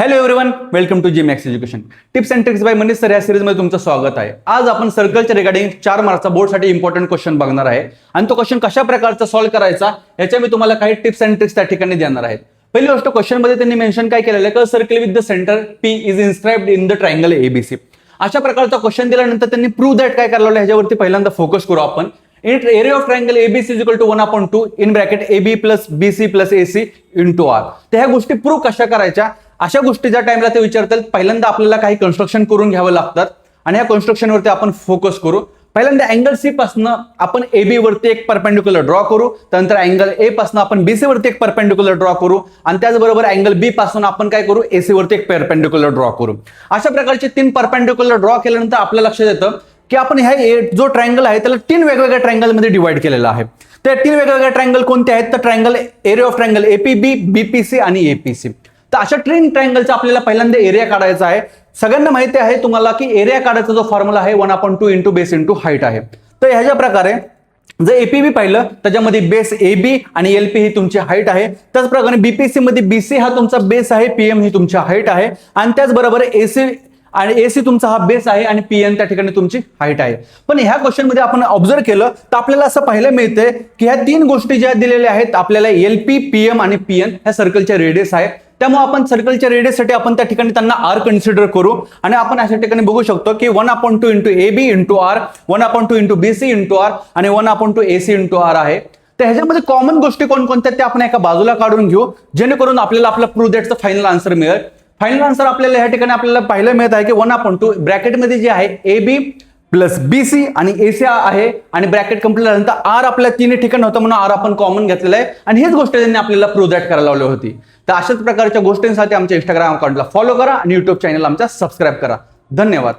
Hello everyone, welcome to G Max education. Tips and tricks by Manish sir या सिरीजमध्ये तुमचं स्वागत आहे. आज आपण सर्कलच्या रिगार्डिंग 4 मार्कचा बोर्डसाठी इम्पॉर्टंट क्वेश्चन बघणार आहे आणि तो क्वेश्चन कशा प्रकारचा सॉल्व्ह करायचा याच्या मी तुम्हाला काही टिप्स अँड ट्रिक्स त्या ठिकाणी देणार आहेत. पहिली गोष्ट, क्वेश्चन मध्ये त्यांनी मेन्शन काय केलेलं आहे, circle with the centre P is inscribed in the triangle ABC. अशा प्रकारचा क्वेश्चन दिल्यानंतर त्यांनी प्रूव्ह दॅट काय करायला ह्याच्यावरती पहिल्यांदा फोकस करू आपण. In area of triangle ABC is equal to 1/2 in bracket AB plus BC plus AC into R. तर ह्या गोष्टी प्रूव्ह कशा करायच्या, अशा गोष्टी ज्या टाइमला ते विचारतात पहिल्यांदा आपल्याला काही कन्स्ट्रक्शन करून घ्यावं लागतात आणि या कन्स्ट्रक्शनवरती आपण फोकस करू. पहिल्यांदा अँगल सी पासून आपण एबी वरती एक परपेंडिक्युलर ड्रॉ करू, त्यानंतर अँगल ए पासून आपण बीसी वरती एक परपेंडिक्युलर ड्रॉ करू आणि त्याचबरोबर अँगल बी पासून आपण काय करू, एसी वरती एक परपेंडिक्युलर ड्रॉ करू. अशा प्रकारचे 3 परपेंडिक्युलर ड्रॉ केल्यानंतर आपल्या लक्षात येतं की आपण ह्या जो ट्रायंगल आहे त्याला 3 वेगवेगळ्या ट्रायंगल मध्ये डिवाइड केलेला आहे. त्या 3 वेगवेगळ्या ट्रायंगल कोणते आहेत, तर triangle area of triangle APB, BPC आणि एपीसी. तर अशा 3 ट्रायंगलचा आपल्याला पहिल्यांदा एरिया काढायचा आहे. सगळ्यांना माहिती आहे तुम्हाला की एरिया काढायचा जो फॉर्म्युला आहे 1/2 इंटू बेस इंटू हाईट आहे. तर ह्याच्या प्रकारे जर एपीबी पाहिलं त्याच्यामध्ये बेस एबी आणि एलपी ही तुमची हाईट आहे. त्याचप्रकारे बीपीसी मध्ये बीसी हा तुमचा बेस आहे, पीएम ही तुमची हाईट आहे आणि त्याचबरोबर एसी आणि एसी तुमचा हा बेस आहे आणि पीएन त्या ठिकाणी तुमची हाईट आहे. पण ह्या क्वेश्चन मध्ये आपण ऑब्झर्व केलं तर आपल्याला असं पाहायला मिळतंय की ह्या 3 गोष्टी ज्या दिलेल्या आहेत आपल्याला एलपी, पीएम आणि पीएन ह्या सर्कलच्या रेडियस आहे. त्यामुळे आपण सर्कलच्या रेडियससाठी आपण त्या ठिकाणी त्यांना आर कन्सिडर करू आणि आपण अशा ठिकाणी बघू शकतो की 1/2 into AB into R, 1/2 into BC into R आणि 1/2 एसी इंटू आर आहे. तर ह्याच्यामध्ये कॉमन गोष्टी कोणकोणत्या त्या आपण एका बाजूला काढून घेऊ जेणेकरून आपल्याला आपला प्रूव्ह दॅटचं फायनल आन्सर मिळेल. फायनल आन्सर आपल्याला ह्या ठिकाणी आपल्याला पाहायला मिळत आहे की 1/2 ब्रॅकेटमध्ये जे आहे एबी प्लस बीसी आणि एसी आहे आणि ब्रॅकेट कंप्लीट झाल्यानंतर आर आपल्या 3 ठिकाणी होतं म्हणून आर आपण कॉमन घेतलेला आहे आणि हीच गोष्ट त्यांनी आपल्याला प्रूव्ह दॅट करायला लावली होती. तर अशाच प्रकारच्या गोष्टींसाठी आमच्या इंस्टाग्राम अकाउंटला फॉलो करा आणि युट्यूब चॅनल आमचा सबस्क्राईब करा. धन्यवाद.